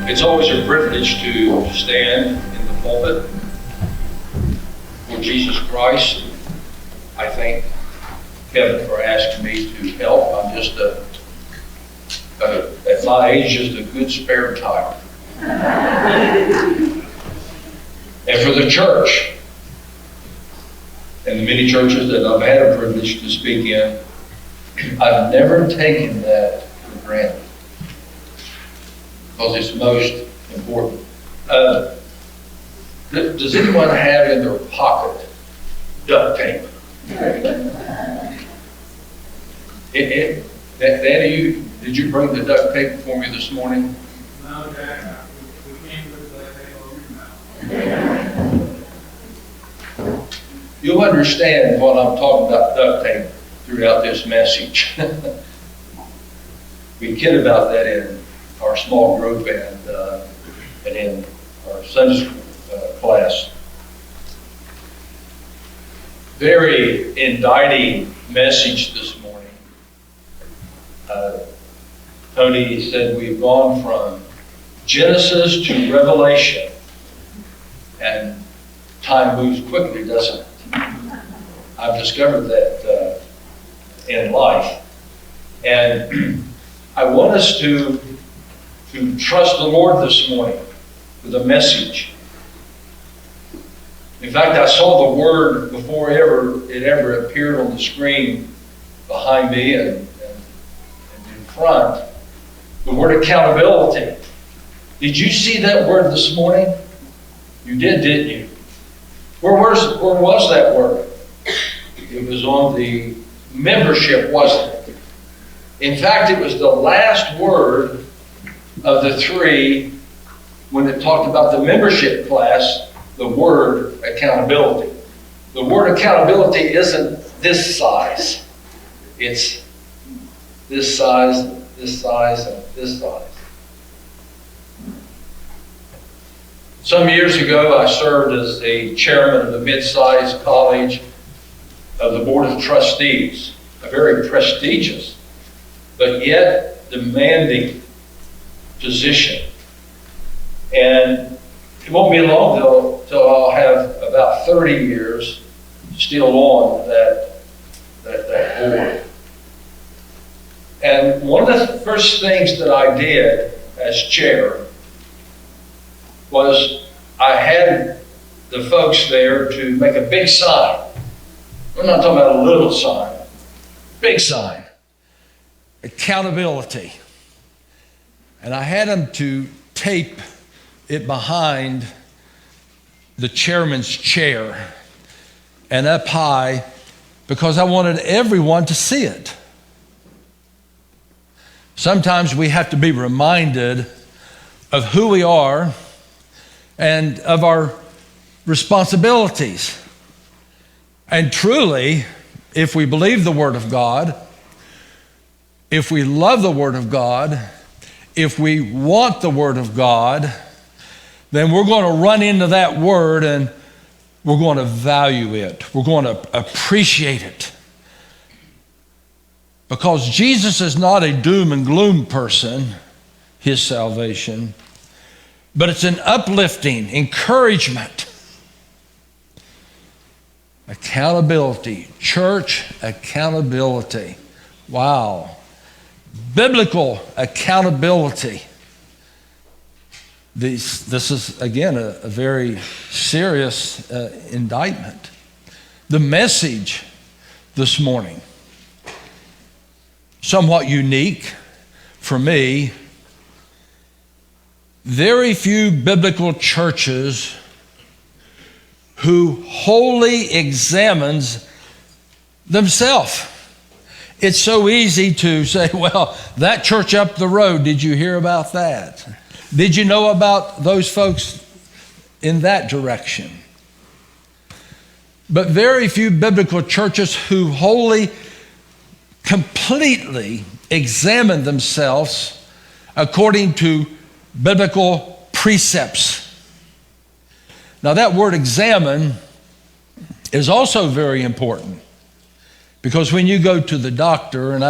It's always a privilege to stand in the pulpit for Jesus Christ. I thank Kevin for asking me to help. I'm just at my age, just a good spare tire. And for the church, and the many churches that I've had a privilege to speak in, I've never taken that for granted, because it's most important. Does anyone have in their pocket duct tape? Danny, did you bring the duct tape for me this morning? No, Jack. We came with the duct tape over your mouth. You'll understand what I'm talking about duct tape throughout this message. We kid about that in our small group and in our Sunday school class. Very indicting message this morning. Tony said we've gone from Genesis to Revelation, and time moves quickly, doesn't it? I've discovered that in life. And I want us to trust the Lord this morning with a message. In fact, I saw the word before it ever appeared on the screen behind me and in front. The word accountability. Did you see that word this morning? You did, didn't you? Where was that word? It was on the membership, wasn't it? In fact, it was the last word of the three when it talked about the membership class, the word accountability. The word accountability isn't this size. It's this size, this size, and this size. Some years ago, I served as the chairman of the mid-sized college of the Board of Trustees, a very prestigious but yet demanding position. And it won't be long till I'll have about 30 years still on that board. And one of the first things that I did as chair was I had the folks there to make a big sign. We're not talking about a little sign, big sign. Accountability. And I had them to tape it behind the chairman's chair and up high because I wanted everyone to see it. Sometimes we have to be reminded of who we are and of our responsibilities. And truly, if we believe the Word of God, if we love the Word of God, if we want the Word of God, then we're going to run into that Word and we're going to value it. We're going to appreciate it. Because Jesus is not a doom and gloom person, his salvation, but it's an uplifting encouragement. Accountability, church accountability. Wow. Biblical accountability. This is, again, a very serious indictment. The message this morning, somewhat unique for me. Very few biblical churches who wholly examines themselves. It's so easy to say, well, that church up the road, did you hear about that? Did you know about those folks in that direction? But very few biblical churches who wholly, completely examine themselves according to biblical precepts. Now that word examine is also very important, because when you go to the doctor, and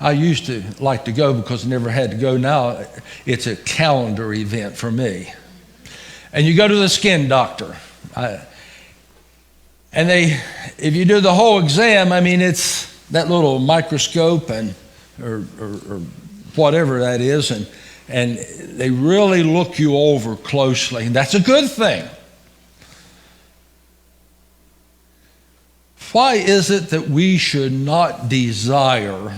I used to like to go because I never had to go. Now it's a calendar event for me. And you go to the skin doctor. If you do the whole exam, I mean, it's that little microscope or whatever that is, and they really look you over closely, and that's a good thing. Why is it that we should not desire,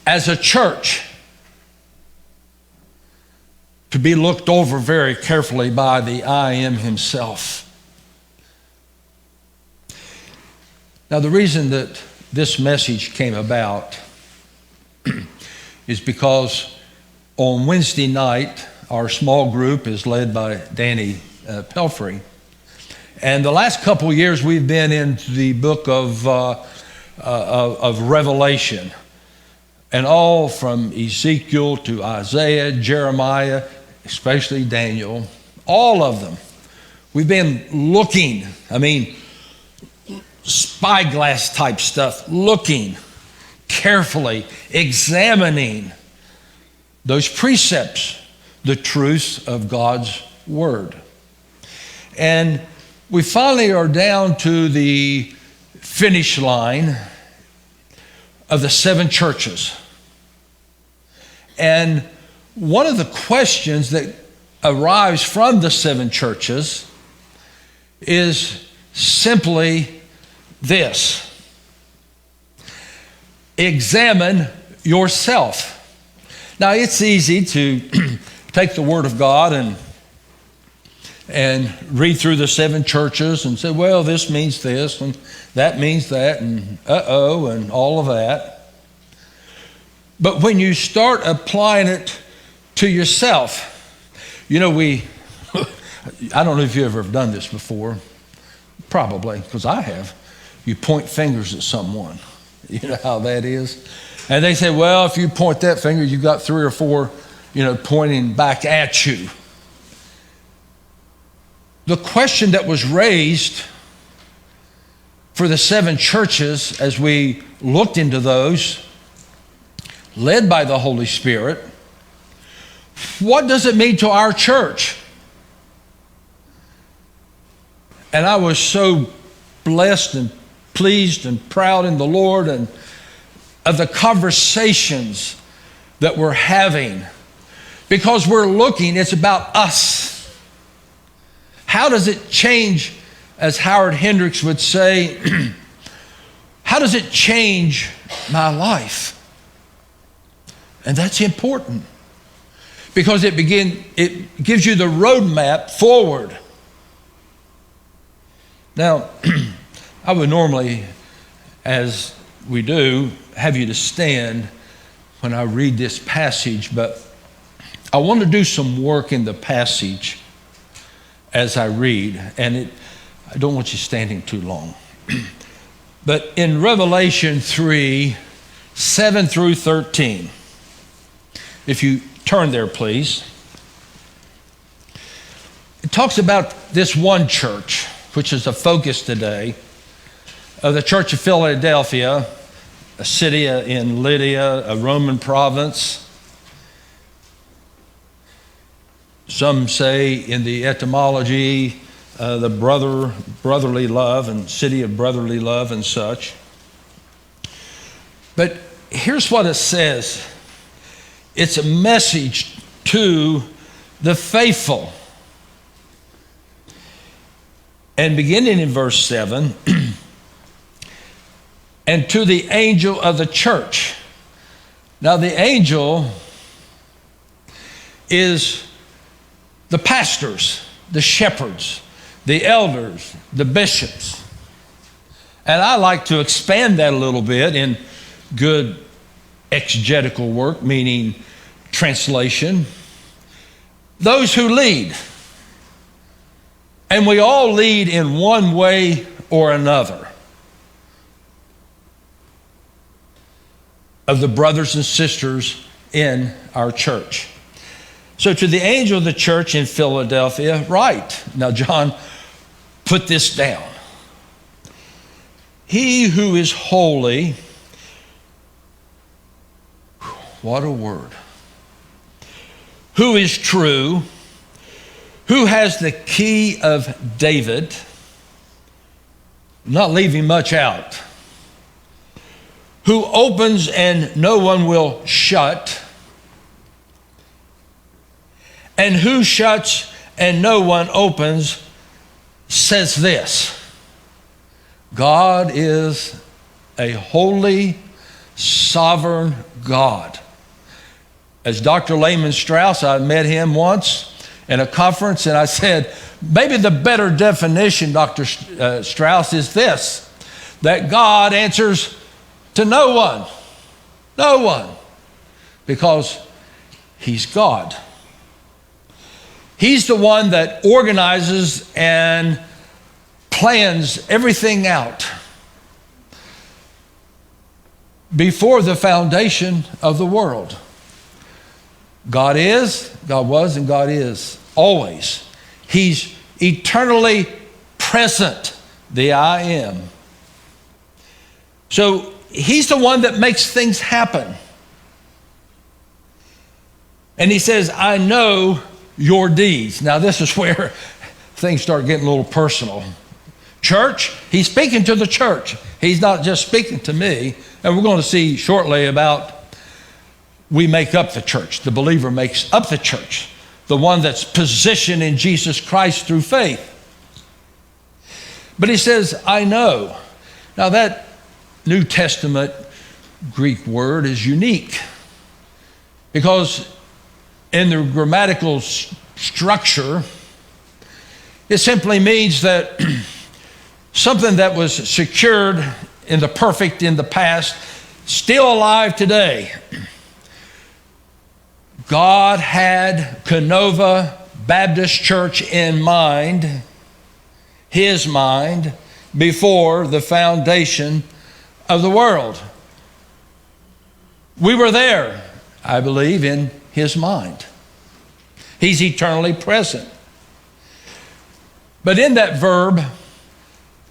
as a church, to be looked over very carefully by the I Am himself? Now, the reason that this message came about is because on Wednesday night, our small group is led by Danny Pelfrey. And the last couple of years, we've been in the book of Revelation. And all from Ezekiel to Isaiah, Jeremiah, especially Daniel, all of them. We've been looking, spyglass type stuff, looking carefully, examining those precepts, the truths of God's Word. And we finally are down to the finish line of the 7 churches. And one of the questions that arrives from the 7 churches is simply this: examine yourself. Now, it's easy to take the Word of God and read through the 7 churches and say, well, this means this and that means that and and all of that. But when you start applying it to yourself, I don't know if you've ever done this before, probably, because I have. You point fingers at someone. You know how that is? And they say, well, if you point that finger, you've got 3 or 4, pointing back at you. The question that was raised for the 7 churches as we looked into those, led by the Holy Spirit, what does it mean to our church? And I was so blessed and pleased and proud in the Lord and of the conversations that we're having, because we're looking, it's about us. How does it change, as Howard Hendricks would say, how does it change my life? And that's important, because it gives you the roadmap forward. Now, I would normally, as we do, have you to stand when I read this passage, but I want to do some work in the passage as I read, and I don't want you standing too long. But in Revelation 3, 7 through 13, if you turn there, please, it talks about this one church, which is the focus today, of the Church of Philadelphia, a city in Lydia, a Roman province. Some say in the etymology, the brotherly love and city of brotherly love and such. But here's what it says. It's a message to the faithful. And beginning in verse 7, and to the angel of the church. Now, the angel is the pastors, the shepherds, the elders, the bishops. And I like to expand that a little bit in good exegetical work, meaning translation. Those who lead. And we all lead in one way or another. Of the brothers and sisters in our church. So to the angel of the church in Philadelphia, write. Now John put this down. He who is holy, What a word. Who is true? Who has the key of David? Not leaving much out. Who opens and no one will shut? And who shuts and no one opens, says this: God is a holy, sovereign God. As Dr. Lehman Strauss, I met him once in a conference, and I said, maybe the better definition, Dr. Strauss, is this: that God answers to no one. No one. Because he's God. He's the one that organizes and plans everything out before the foundation of the world. God is, God was, and God is always. He's eternally present, the I am. So he's the one that makes things happen. And he says, I know your deeds. Now this is where things start getting a little personal. Church, he's speaking to the church. He's not just speaking to me. And we're going to see shortly about we make up the church. The believer makes up the church. The one that's positioned in Jesus Christ through faith. But he says, I know. Now that New Testament Greek word is unique because in the grammatical structure, it simply means that something that was secured in the perfect in the past, still alive today. God had Kenova Baptist Church in mind, his mind, before the foundation of the world. We were there, I believe, in his mind. He's eternally present. But in that verb,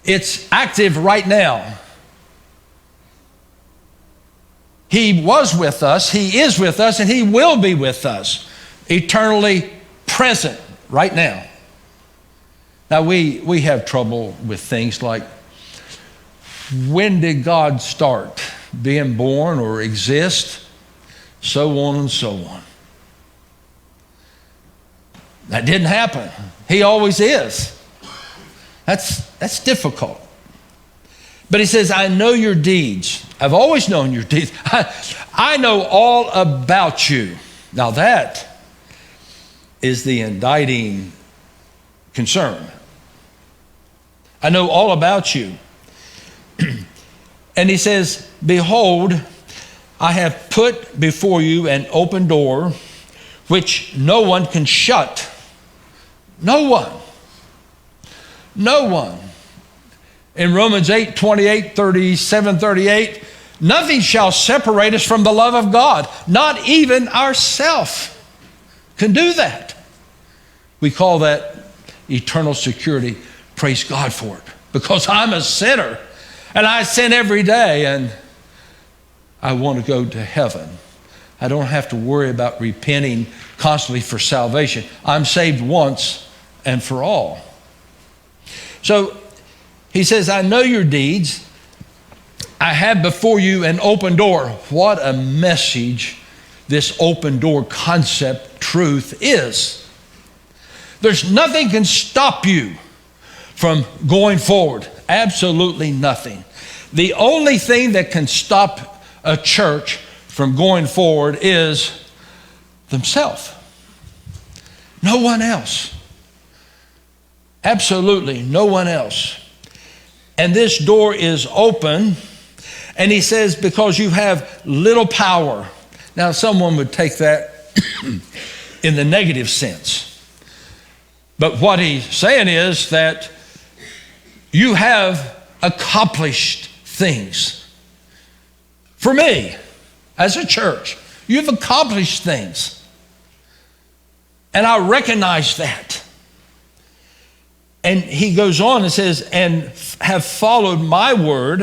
it's active right now. He was with us, he is with us, and he will be with us, eternally present right now. Now we have trouble with things like, when did God start being born or exist? So on and so on. That didn't happen. He always is. That's difficult. But he says, I know your deeds. I've always known your deeds. I know all about you. Now that is the indicting concern. I know all about you. And he says, behold, I have put before you an open door which no one can shut. No one. No one. In Romans 8, 28, 37, 38, nothing shall separate us from the love of God. Not even ourself can do that. We call that eternal security. Praise God for it. Because I'm a sinner. And I sin every day. And I want to go to heaven. I don't have to worry about repenting constantly for salvation. I'm saved once and for all. So he says, I know your deeds. I have before you an open door. What a message this open door concept truth is. There's nothing can stop you from going forward. Absolutely nothing. The only thing that can stop a church from going forward is themselves. No one else. Absolutely no one else. And this door is open. And he says, because you have little power. Now, someone would take that in the negative sense. But what he's saying is that you have accomplished things. For me, as a church, you've accomplished things. And I recognize that. And he goes on and says, and have followed my word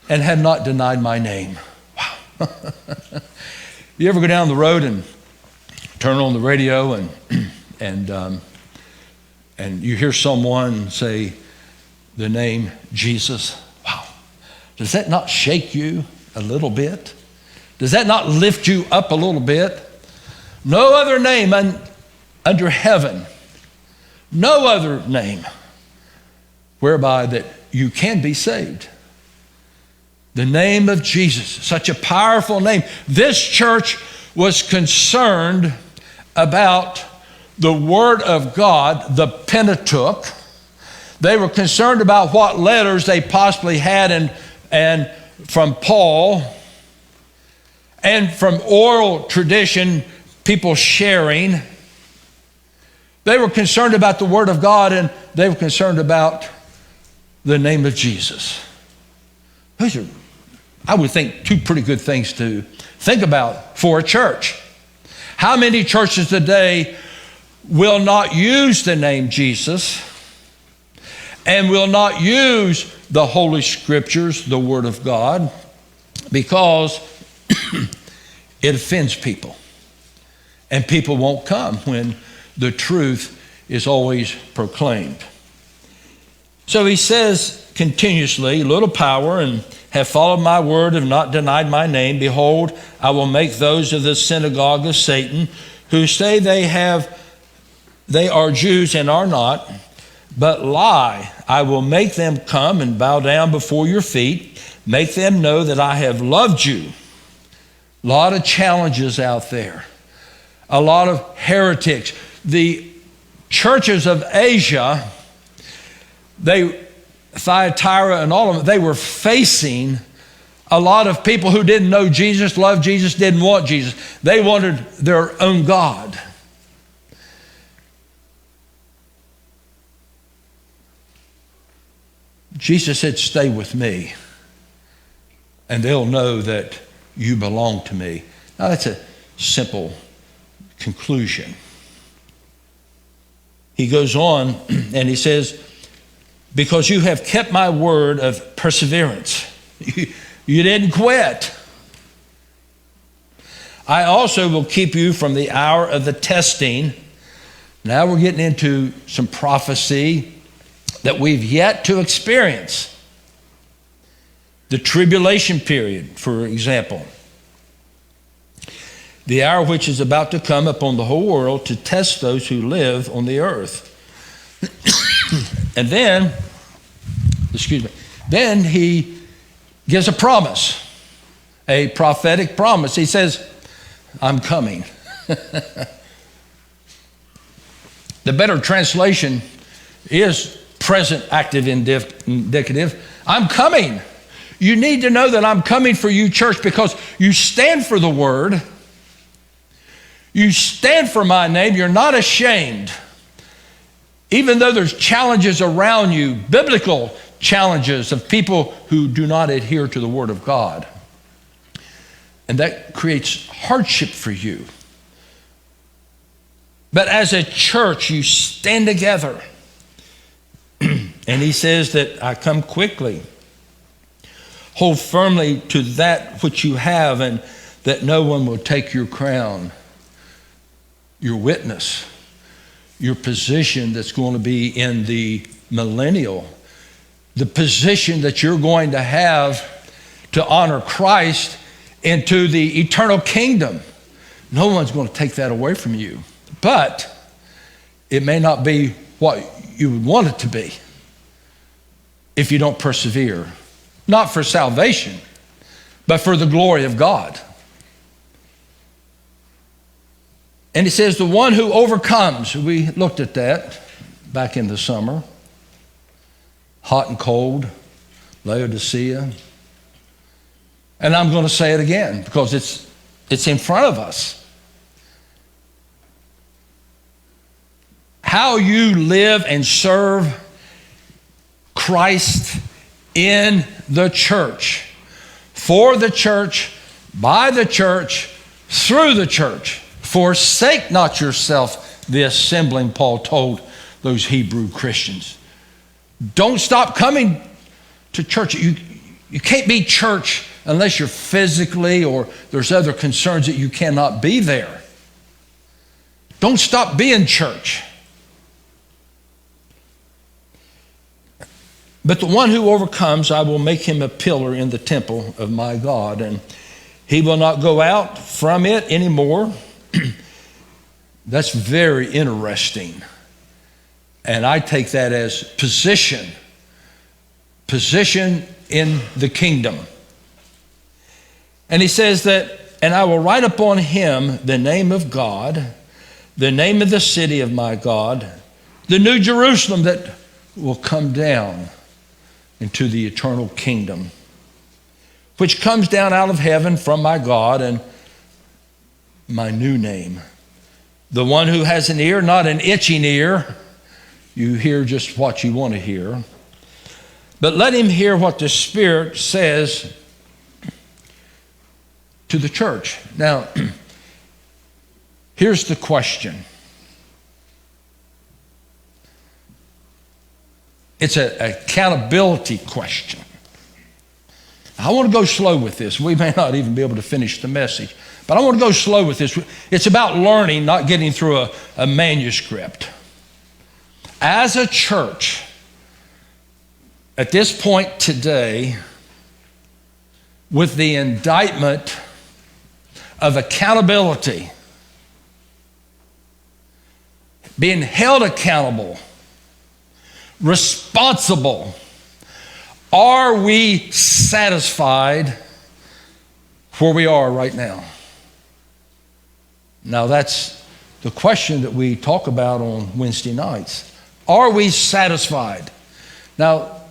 and have not denied my name. Wow. You ever go down the road and turn on the radio and you hear someone say the name Jesus? Wow. Does that not shake you a little bit? Does that not lift you up a little bit? No other name under heaven, no other name whereby that you can be saved. The name of Jesus, such a powerful name. This church was concerned about the Word of God, the Pentateuch. They were concerned about what letters they possibly had and from Paul and from oral tradition, people sharing. They were concerned about the Word of God, and they were concerned about the name of Jesus. Those are, I would think, two pretty good things to think about for a church. How many churches today will not use the name Jesus and will not use the Holy Scriptures, the Word of God, because it offends people. And people won't come when the truth is always proclaimed. So he says continuously, little power, and have followed my word, have not denied my name. Behold, I will make those of the synagogue of Satan who say they are Jews and are not, but lie. I will make them come and bow down before your feet, make them know that I have loved you. A lot of challenges out there. A lot of heretics. The churches of Asia, Thyatira and all of them, they were facing a lot of people who didn't know Jesus, loved Jesus, didn't want Jesus. They wanted their own God. Jesus said, stay with me, and they'll know that you belong to me. Now, that's a simple conclusion. He goes on and he says, because you have kept my word of perseverance. You didn't quit. I also will keep you from the hour of the testing. Now we're getting into some prophecy that we've yet to experience. The tribulation period, for example. The hour which is about to come upon the whole world to test those who live on the earth. And then, then he gives a promise, a prophetic promise. He says, I'm coming. The better translation is present active indicative. I'm coming. You need to know that I'm coming for you, church, because you stand for the word. You stand for my name. You're not ashamed. Even though there's challenges around you, biblical challenges of people who do not adhere to the word of God. And that creates hardship for you. But as a church, you stand together. And he says that I come quickly. Hold firmly to that which you have, and that no one will take your crown, your witness, your position that's going to be in the millennial, the position that you're going to have to honor Christ into the eternal kingdom. No one's going to take that away from you. But it may not be what you would want it to be if you don't persevere. Not for salvation, but for the glory of God. And he says, the one who overcomes, we looked at that back in the summer, hot and cold, Laodicea. And I'm going to say it again because it's in front of us. How you live and serve Christ in the church, for the church, by the church, through the church. Forsake not yourself the assembling, Paul told those Hebrew Christians. Don't stop coming to church. You can't be church unless you're physically or there's other concerns that you cannot be there. Don't stop being church. But the one who overcomes, I will make him a pillar in the temple of my God, and he will not go out from it anymore. That's very interesting. And I take that as position in the kingdom. And he says that, and I will write upon him the name of God, the name of the city of my God, the new Jerusalem that will come down into the eternal kingdom, which comes down out of heaven from my God, and my new name. The one who has an ear, not an itching ear, you hear just what you want to hear, but let him hear what the Spirit says to the church. Now, here's the question. It's an accountability question. I want to go slow with this. We may not even be able to finish the message, but I want to go slow with this. It's about learning, not getting through a manuscript. As a church, at this point today, with the indictment of accountability, being held accountable, responsible, are we satisfied where we are right now? Now that's the question that we talk about on Wednesday nights. Are we satisfied? Now,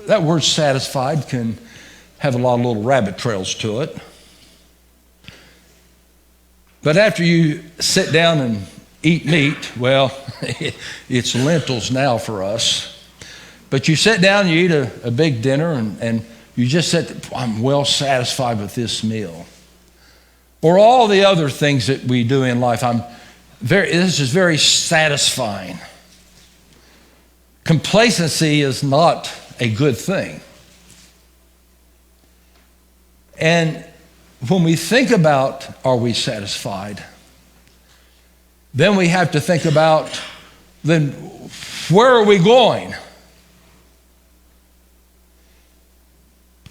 that word satisfied can have a lot of little rabbit trails to it. But after you sit down and eat meat, well, it's lentils now for us. But you sit down, you eat a big dinner, and you just said, I'm well satisfied with this meal. Or all the other things that we do in life, this is very satisfying. Complacency is not a good thing. And when we think about, are we satisfied? Then we have to think about, then where are we going?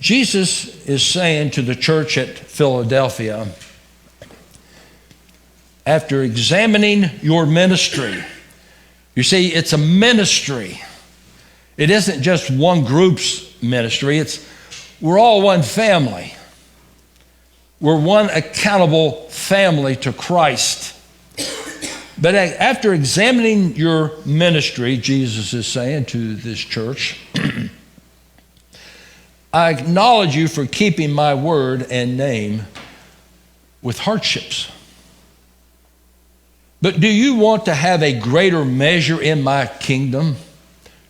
Jesus is saying to the church at Philadelphia, after examining your ministry, you see, it's a ministry. It isn't just one group's ministry. We're all one family. We're one accountable family to Christ. But after examining your ministry, Jesus is saying to this church, I acknowledge you for keeping my word and name with hardships. But do you want to have a greater measure in my kingdom?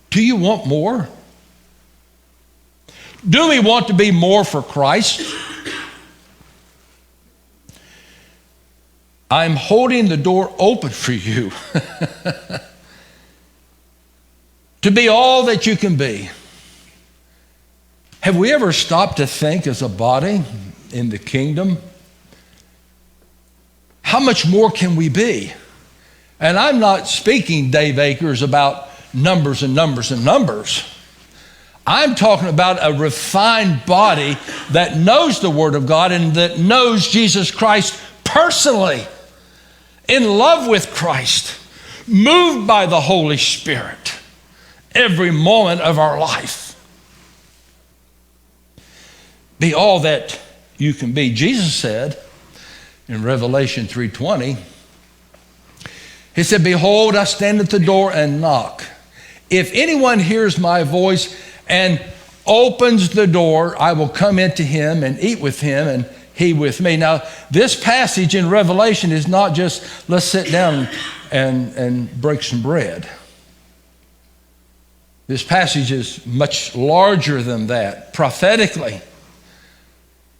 Do you want more? Do we want to be more for Christ? I'm holding the door open for you to be all that you can be. Have we ever stopped to think as a body in the kingdom? How much more can we be? And I'm not speaking, Dave Akers, about numbers and numbers and numbers. I'm talking about a refined body that knows the Word of God and that knows Jesus Christ personally, in love with Christ, moved by the Holy Spirit every moment of our life. Be all that you can be. Jesus said in Revelation 3:20, he said, behold, I stand at the door and knock. If anyone hears my voice and opens the door, I will come into him and eat with him and he with me. Now, this passage in Revelation is not just, let's sit down and break some bread. This passage is much larger than that. Prophetically,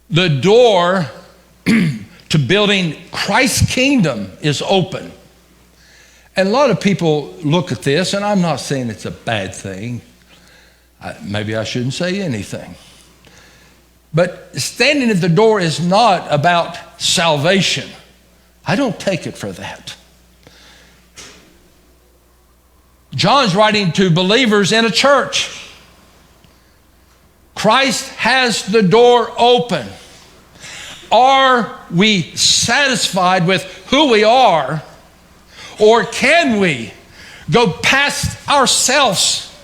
the door to building Christ's kingdom is open. And a lot of people look at this, and I'm not saying it's a bad thing. Maybe I shouldn't say anything. But standing at the door is not about salvation. I don't take it for that. John's writing to believers in a church. Christ has the door open. Are we satisfied with who we are, or can we go past ourselves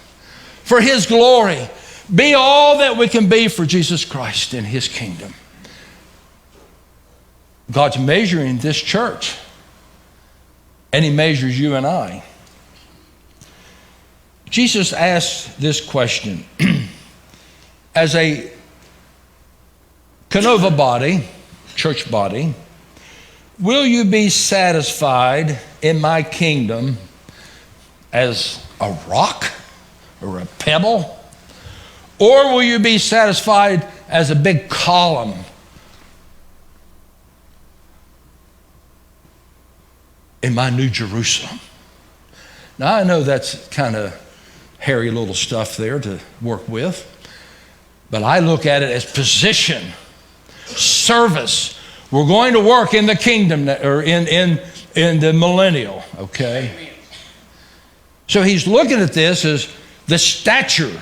for His glory? Be all that we can be for Jesus Christ in His kingdom. God's measuring this church, and He measures you and I. Jesus asked this question. As a Kenova body, church body, will you be satisfied in my kingdom as a rock or a pebble? Or will you be satisfied as a big column? In my New Jerusalem. Now I know that's kind of hairy little stuff there to work with, but I look at it as position, service. We're going to work in the kingdom, or in the millennial, okay? So he's looking at this as the stature,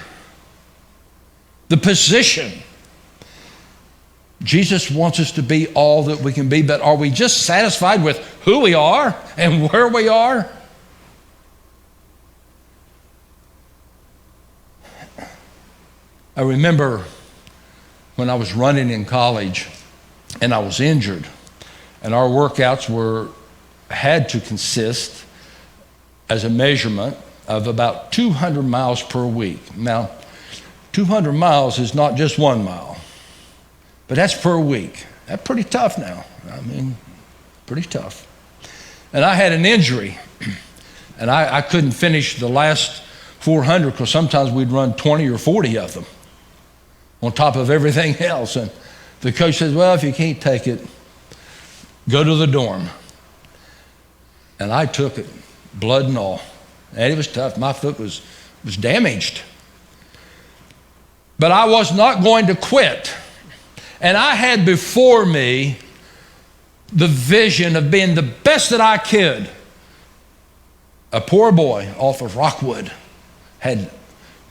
the position. Jesus wants us to be all that we can be, but are we just satisfied with who we are and where we are? I remember when I was running in college and I was injured, and our workouts had to consist as a measurement of about 200 miles per week. Now, 200 miles is not just 1 mile, but that's per week. That's pretty tough now. I mean, pretty tough. And I had an injury, and I couldn't finish the last 400 because sometimes we'd run 20 or 40 of them on top of everything else. And the coach says, well, if you can't take it, go to the dorm. And I took it, blood and all. And it was tough. My foot was damaged. But I was not going to quit. And I had before me the vision of being the best that I could. A poor boy off of Rockwood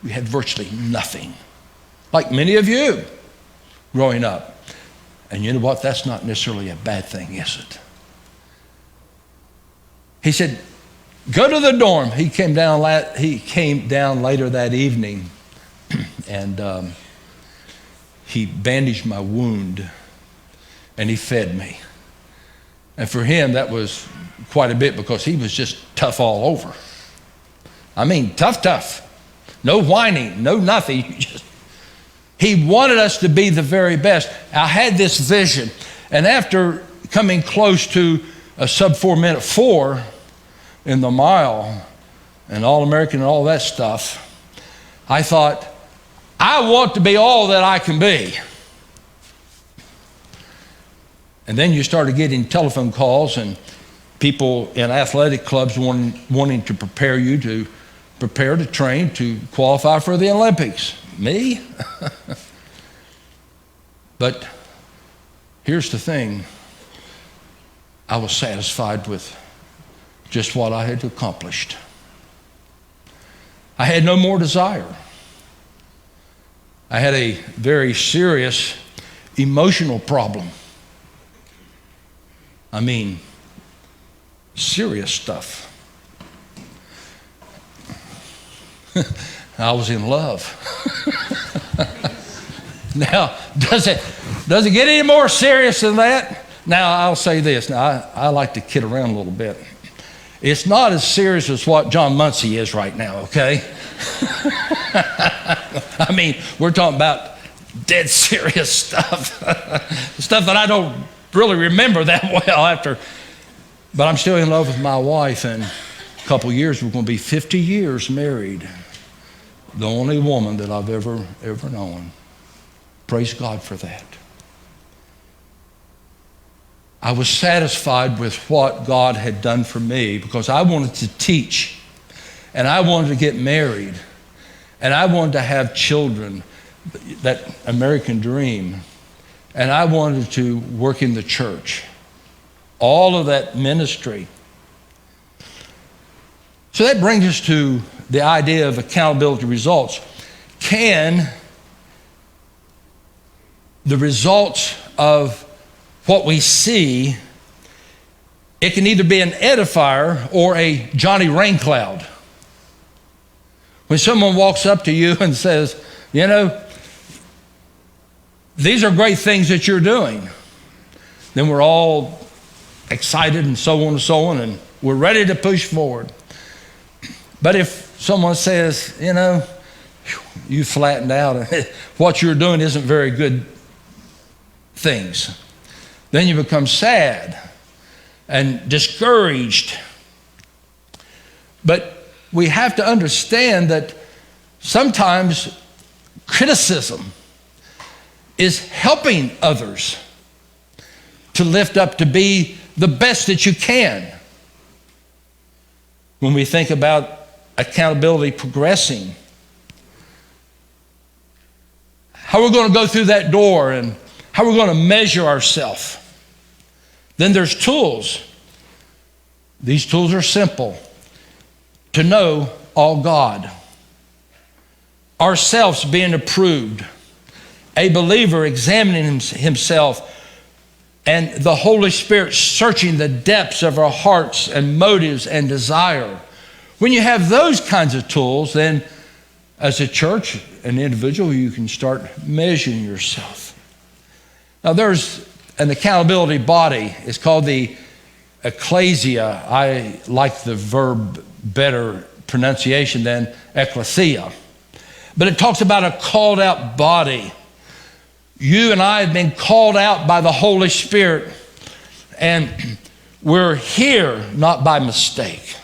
we had virtually nothing, like many of you growing up. And you know what? That's not necessarily a bad thing, is it? He said, go to the dorm. He came down later that evening, and he bandaged my wound, and he fed me. And for him, that was quite a bit because he was just tough all over. I mean, tough. No whining, no nothing. He wanted us to be the very best. I had this vision, and after coming close to a sub 4 minute 4 in the mile and All-American and all that stuff, I thought, I want to be all that I can be. And then you started getting telephone calls and people in athletic clubs wanting to prepare you to train to qualify for the Olympics. Me? But here's the thing. I was satisfied with just what I had accomplished. I had no more desire. I had a very serious emotional problem. I mean, serious stuff. I was in love. Now, does it get any more serious than that? Now, I'll say this. Now, I like to kid around a little bit. It's not as serious as what John Muncie is right now, okay? I mean, we're talking about dead serious stuff. Stuff that I don't really remember that well after. But I'm still in love with my wife, and a couple years, we're going to be 50 years married. The only woman that I've ever known. Praise God for that. I was satisfied with what God had done for me because I wanted to teach, and I wanted to get married, and I wanted to have children, that American dream, and I wanted to work in the church. All of that ministry. So that brings us to the idea of accountability results. Can the results of what we see, it can either be an edifier or a Johnny Raincloud. When someone walks up to you and says, you know, these are great things that you're doing, then we're all excited and so on, and we're ready to push forward. But if someone says, you know, you flattened out, and what you're doing isn't very good things, then you become sad and discouraged. But we have to understand that sometimes criticism is helping others to lift up to be the best that you can. When we think about accountability progressing, how we're going to go through that door and how we're going to measure ourselves. Then there's tools. These tools are simple. To know all God. Ourselves being approved. A believer examining himself, and the Holy Spirit searching the depths of our hearts and motives and desire. When you have those kinds of tools, then as a church, an individual, you can start measuring yourself. Now there's an accountability body. It's called the ecclesia. I like the verb better pronunciation than ecclesia. But it talks about a called out body. You and I have been called out by the Holy Spirit, and we're here not by mistake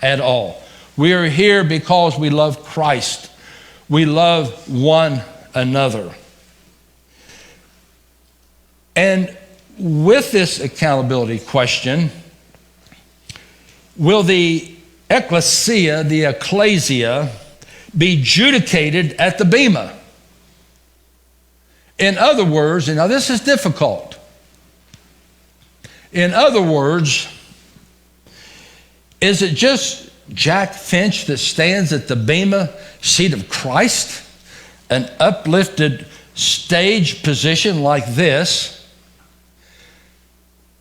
at all. We are here because we love Christ. We love one another. And with this accountability question, will the ecclesia, the ecclesia, be judicated at the bema? In other words, and now this is difficult. In other words, is it just Jack Finch that stands at the bema seat of Christ, an uplifted stage position like this,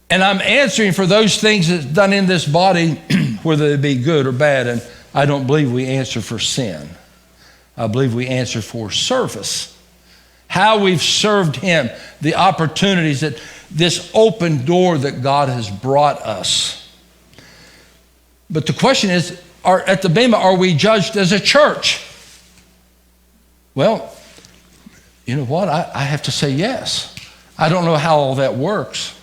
and I'm answering for those things that's done in this body, whether they be good or bad, and I don't believe we answer for sin. I believe we answer for service. How we've served Him, the opportunities, that this open door that God has brought us. But the question is, at the bema, are we judged as a church? Well, you know what? I have to say yes. I don't know how all that works.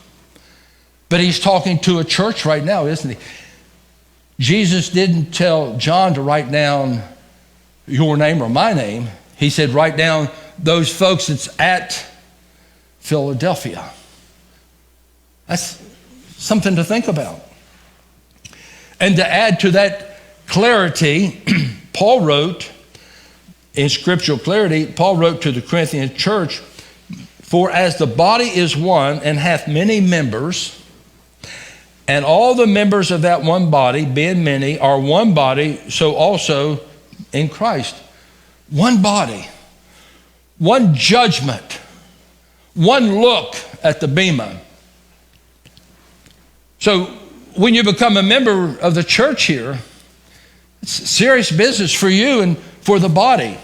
But He's talking to a church right now, isn't He? Jesus didn't tell John to write down your name or my name. He said, write down those folks that's at Philadelphia. That's something to think about. And to add to that clarity, Paul wrote, in scriptural clarity, Paul wrote to the Corinthian church, for as the body is one and hath many members, and all the members of that one body, being many, are one body, so also in Christ. One body, one judgment, one look at the bema. So when you become a member of the church here, it's serious business for you and for the body.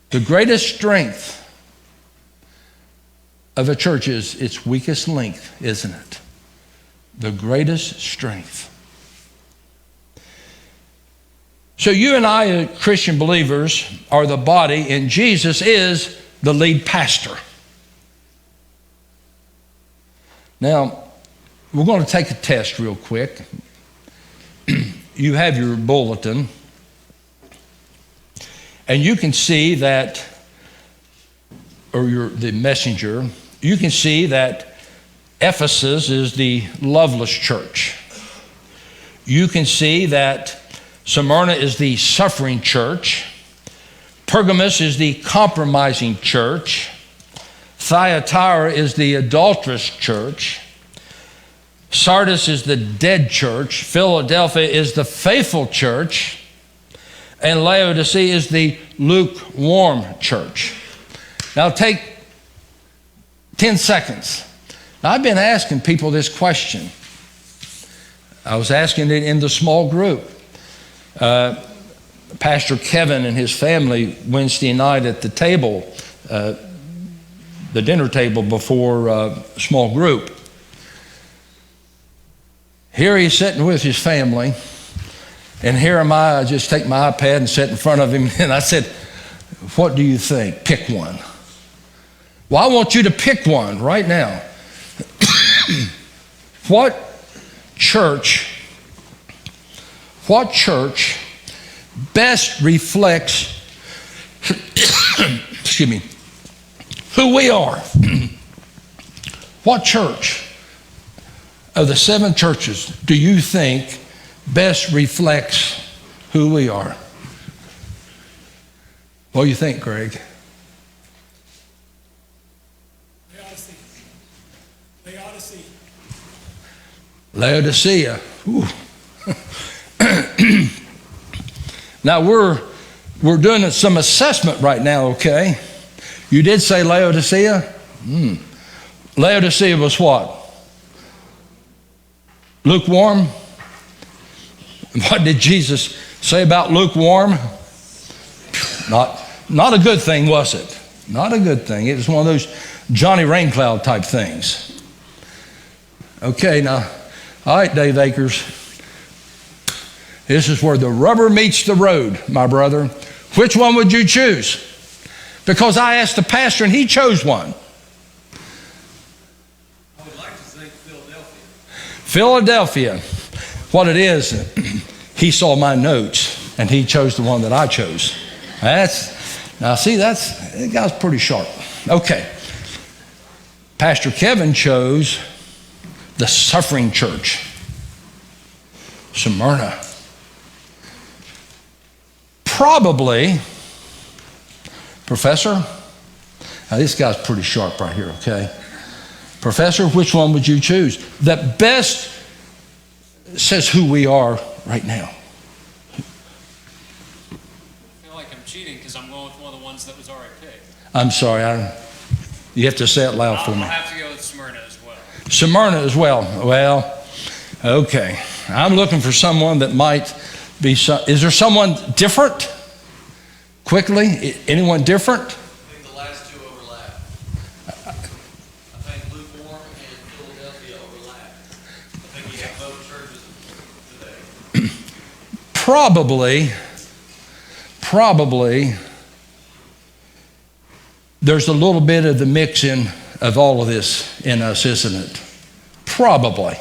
The greatest strength of a church is its weakest link, isn't it? The greatest strength. So you and I, Christian believers, are the body, and Jesus is the lead pastor. Now, we're going to take a test real quick. You have your bulletin, and you can see that, or the messenger, you can see that Ephesus is the loveless church. You can see that Smyrna is the suffering church. Pergamos is the compromising church. Thyatira is the adulterous church. Sardis is the dead church. Philadelphia is the faithful church. And Laodicea is the lukewarm church. Now take 10 seconds. Now, I've been asking people this question. I was asking it in the small group. Pastor Kevin and his family Wednesday night at the table, the dinner table before small group. Here he's sitting with his family, and here am I just take my iPad and sit in front of him, and I said, what do you think? Pick one. Well, I want you to pick one right now. What church best reflects excuse me, who we are? What church of the 7 churches do you think best reflects who we are? What do you think, Greg? Laodicea. Now we're doing some assessment right now, okay? You did say Laodicea? Laodicea was what? Lukewarm? What did Jesus say about lukewarm? Not a good thing, was it? Not a good thing. It was one of those Johnny Raincloud type things. Okay, now, all right, Dave Akers. This is where the rubber meets the road, my brother. Which one would you choose? Because I asked the pastor and he chose one. I would like to say Philadelphia. Philadelphia. What it is, he saw my notes and he chose the one that I chose. That guy's pretty sharp. Okay. Pastor Kevin chose the suffering church, Smyrna. Probably, Professor, now this guy's pretty sharp right here, okay? Professor, which one would you choose? That best says who we are right now. I feel like I'm cheating because I'm going with one of the ones that was already picked. I'm sorry, you have to say it loud for me. I'll have to go with Smyrna as well. Smyrna as well. Well, okay. I'm looking for someone that might be is there someone different? Quickly, anyone different? I think the last two overlap. I think lukewarm and Philadelphia overlap. I think you have both churches today. Probably, there's a little bit of the mixing of all of this in us, isn't it? Probably.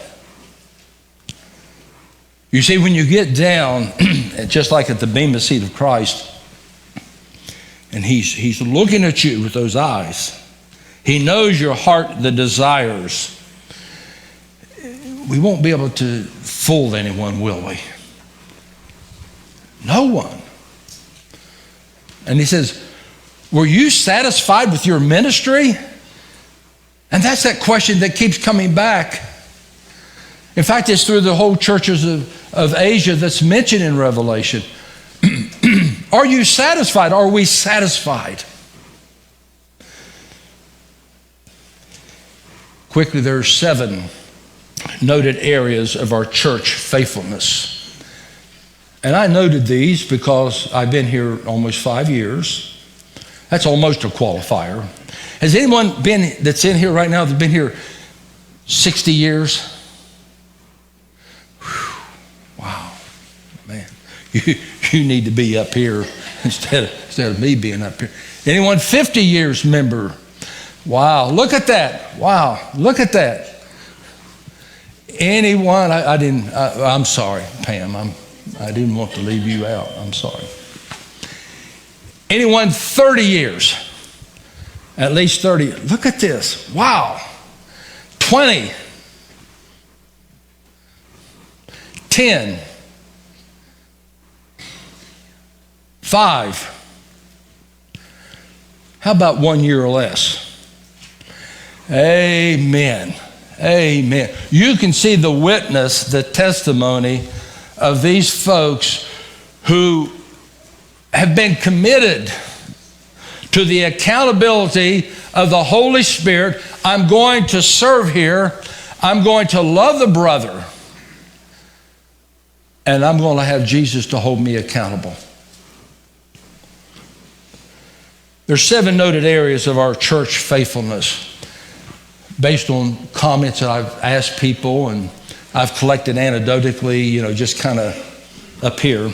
You see, when you get down, just like at the bema seat of Christ, and he's looking at you with those eyes. He knows your heart, the desires. We won't be able to fool anyone, will we? No one. And he says, were you satisfied with your ministry? And that's that question that keeps coming back. In fact, it's through the whole churches of Asia that's mentioned in Revelation. Are you satisfied? Are we satisfied? Quickly, there are 7 noted areas of our church faithfulness. And I noted these because I've been here almost 5 years. That's almost a qualifier. Has anyone that's in here right now that's been here 60 years? Wow, man, you need to be up here instead of me being up here. Anyone 50 years member? Wow, look at that. Wow, look at that. Anyone? I'm sorry, Pam. I didn't want to leave you out. I'm sorry. Anyone 30 years? At least 30. Look at this. Wow. 20. 10. 5. How about 1 year or less? Amen. Amen. You can see the witness, the testimony of these folks who have been committed to the accountability of the Holy Spirit. I'm going to serve here. I'm going to love the brother. And I'm going to have Jesus to hold me accountable. There's 7 noted areas of our church faithfulness based on comments that I've asked people and I've collected anecdotally, just kind of up here.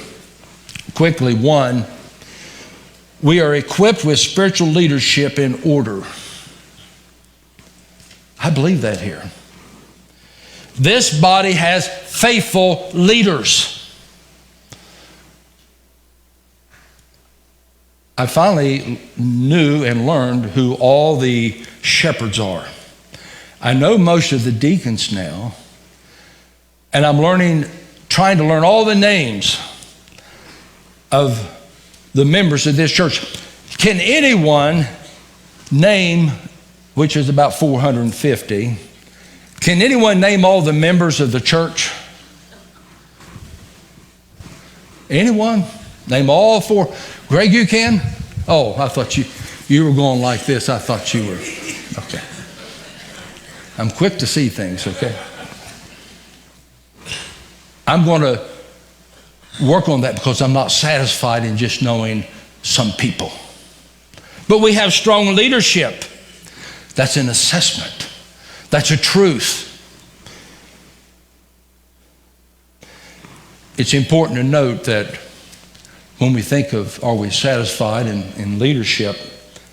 Quickly, 1, we are equipped with spiritual leadership in order. I believe that here. This body has faithful leaders. I finally knew and learned who all the shepherds are. I know most of the deacons now, and I'm trying to learn all the names of the members of this church. Can anyone name, which is about 450, can anyone name all the members of the church? Anyone? Name all 4. Greg, you can? Oh, I thought you were going like this. I thought you were. Okay. I'm quick to see things, okay? I'm going to work on that because I'm not satisfied in just knowing some people. But we have strong leadership. That's an assessment. That's a truth. It's important to note that when we think of are we satisfied in leadership,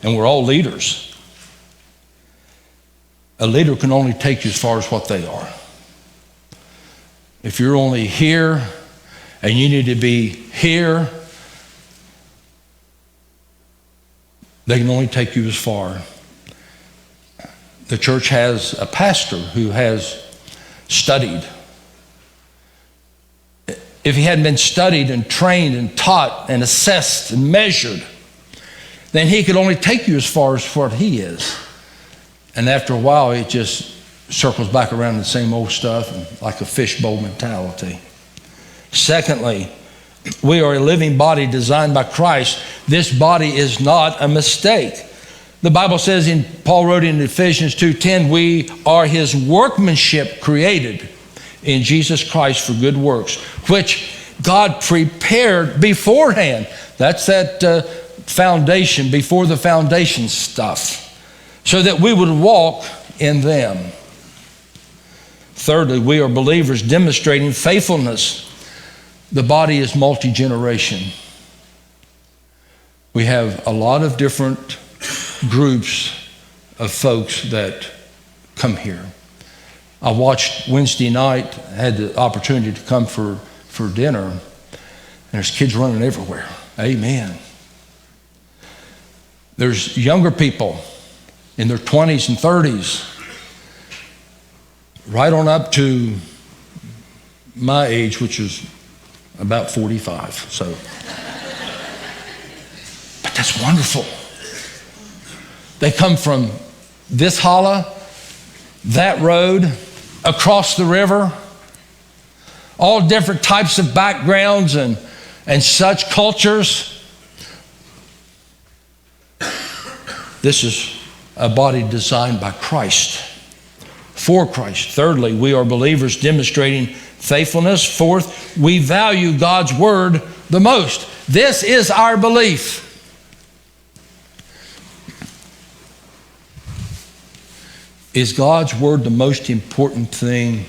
and we're all leaders, a leader can only take you as far as what they are. If you're only here and you need to be here, they can only take you as far. The church has a pastor who has studied. If he hadn't been studied and trained and taught and assessed and measured, then he could only take you as far as what he is. And after a while, it just circles back around the same old stuff, like a fishbowl mentality. Secondly, we are a living body designed by Christ. This body is not a mistake. The Bible says, Paul wrote in Ephesians 2:10, we are his workmanship created in Jesus Christ for good works, which God prepared beforehand. That's that foundation, before the foundation stuff, so that we would walk in them. Thirdly, we are believers demonstrating faithfulness. The body is multi-generation. We have a lot of different groups of folks that come here. I watched Wednesday night, had the opportunity to come for dinner, and there's kids running everywhere. Amen. There's younger people in their 20s and 30s, right on up to my age, which is about 45. So, but that's wonderful. They come from this holla, that road, across the river, all different types of backgrounds and such cultures. This is a body designed by Christ, for Christ. Thirdly, we are believers demonstrating faithfulness. Fourth, we value God's word the most. This is our belief. Is God's word the most important thing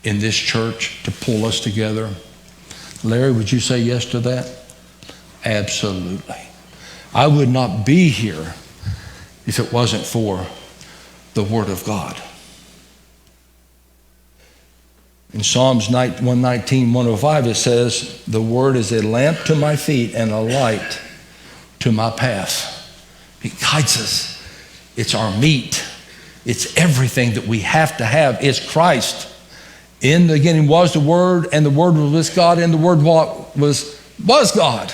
in this church to pull us together? Larry, would you say yes to that? Absolutely. I would not be here if it wasn't for the word of God. In Psalms 119, 105, it says, the word is a lamp to my feet and a light to my path. It guides us. It's our meat. It's everything that we have to have. It's Christ. In the beginning was the Word, and the Word was with God, and the Word was God.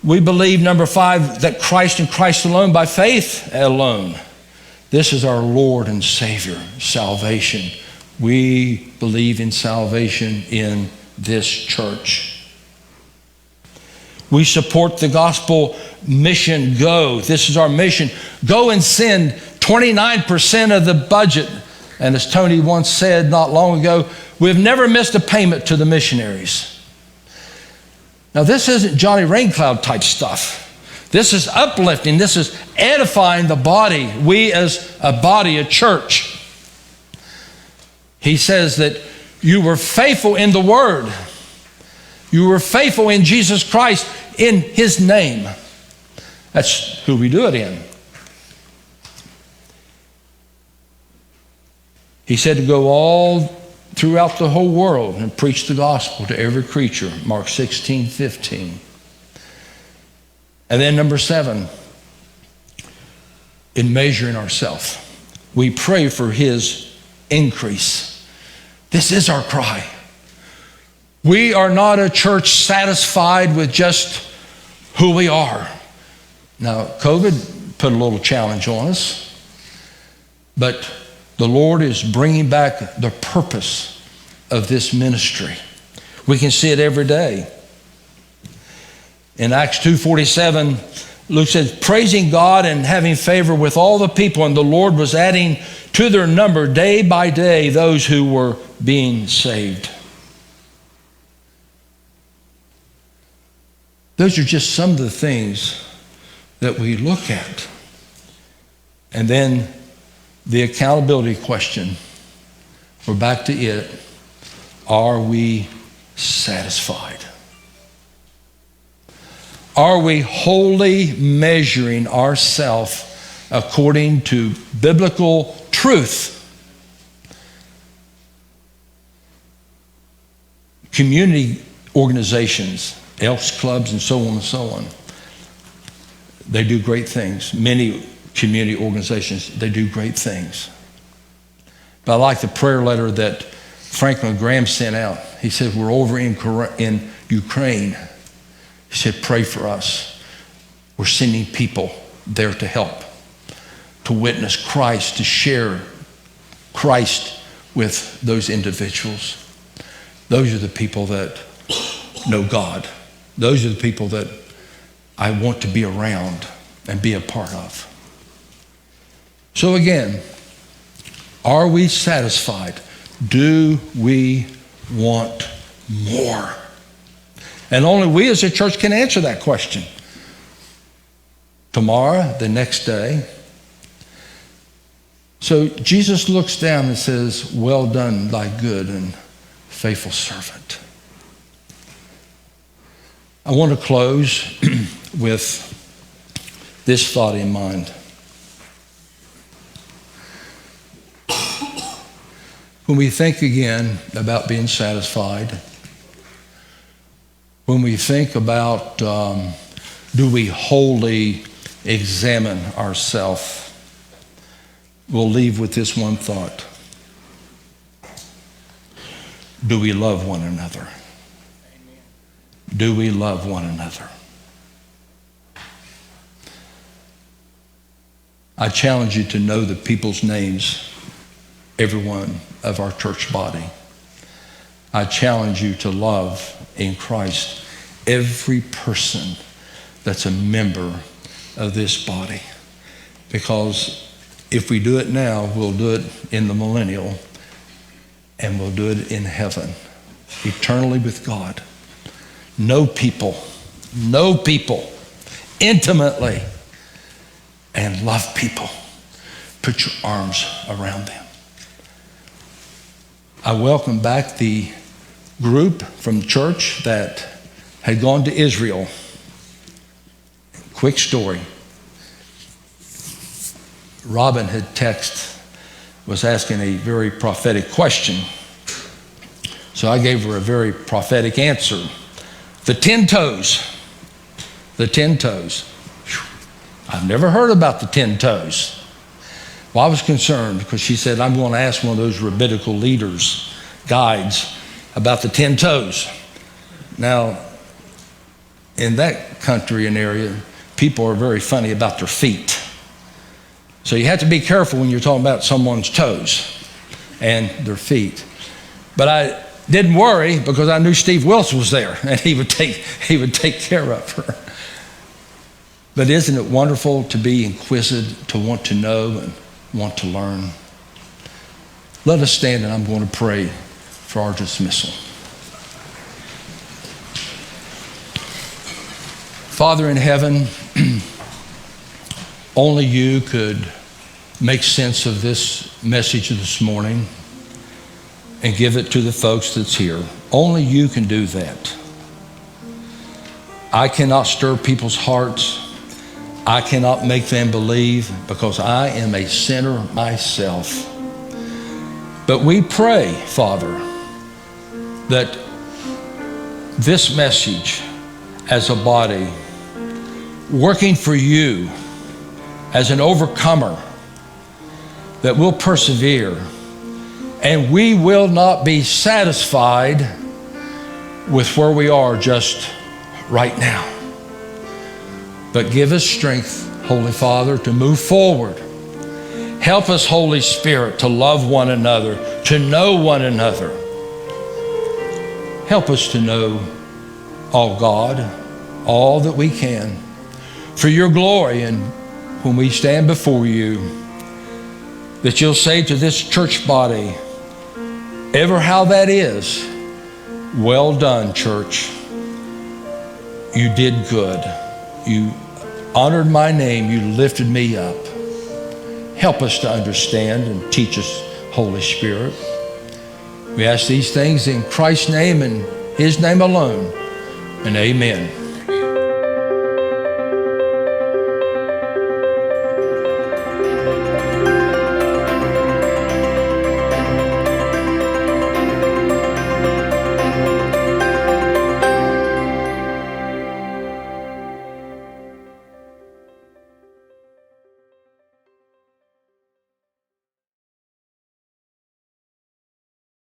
We believe, number 5, that Christ and Christ alone, by faith alone. This is our Lord and Savior, salvation. We believe in salvation in this church. We support the gospel mission Go. This is our mission. Go and send 29% of the budget. And as Tony once said not long ago, we've never missed a payment to the missionaries. Now, this isn't Johnny Raincloud type stuff. This is uplifting. This is edifying the body. We as a body, a church. He says that you were faithful in the word. You were faithful in Jesus Christ in his name. That's who we do it in. He said to go all throughout the whole world and preach the gospel to every creature. Mark 16:15. And then number 7, in measuring ourselves, we pray for his increase. This is our cry. We are not a church satisfied with just who we are. Now, COVID put a little challenge on us, but the Lord is bringing back the purpose of this ministry. We can see it every day. In Acts 2:47, Luke says, praising God and having favor with all the people, and the Lord was adding to their number day by day those who were being saved. Those are just some of the things that we look at. And then the accountability question, we're back to it. Are we satisfied? Are we wholly measuring ourselves according to biblical truth? Community organizations, Elks clubs, and so on and so on, they do great things. Many community organizations, they do great things. But I like the prayer letter that Franklin Graham sent out. He said, we're over in Ukraine. He said, pray for us. We're sending people there to help, to witness Christ, to share Christ with those individuals. Those are the people that know God. Those are the people that I want to be around and be a part of. So again, are we satisfied? Do we want more? And only we as a church can answer that question. Tomorrow, the next day. So Jesus looks down and says, well done, thy good and faithful servant. I want to close with this thought in mind. When we think again about being satisfied, when we think about do we wholly examine ourselves, we'll leave with this one thought. Do we love one another? Do we love one another? I challenge you to know the people's names, everyone of our church body. I challenge you to love in Christ every person that's a member of this body. Because if we do it now, we'll do it in the millennial, and we'll do it in heaven, eternally with God. Know people intimately, and love people. Put your arms around them. I welcome back the group from church that had gone to Israel. Quick story. Robin had was asking a very prophetic question. So I gave her a very prophetic answer. The 10 toes. The 10 toes. I've never heard about the 10 toes. Well, I was concerned because she said, I'm going to ask one of those rabbinical leaders, guides, about the 10 toes. Now, in that country and area, people are very funny about their feet. So you have to be careful when you're talking about someone's toes and their feet. But I didn't worry because I knew Steve Wilson was there and he would take care of her. But isn't it wonderful to be inquisitive, to want to know and want to learn? Let us stand and I'm going to pray for our dismissal. Father in heaven, only you could make sense of this message this morning and give it to the folks that's here. Only you can do that. I cannot stir people's hearts. I cannot make them believe because I am a sinner myself. But we pray, Father, that this message as a body, working for you as an overcomer, that we'll persevere and we will not be satisfied with where we are just right now. But give us strength, Holy Father, to move forward. Help us, Holy Spirit, to love one another, to know one another. Help us to know, oh God, all that we can for your glory. And when we stand before you, that you'll say to this church body, ever how that is, well done, church. You did good. You honored my name. You lifted me up. Help us to understand and teach us, Holy Spirit. We ask these things in Christ's name and his name alone. And amen.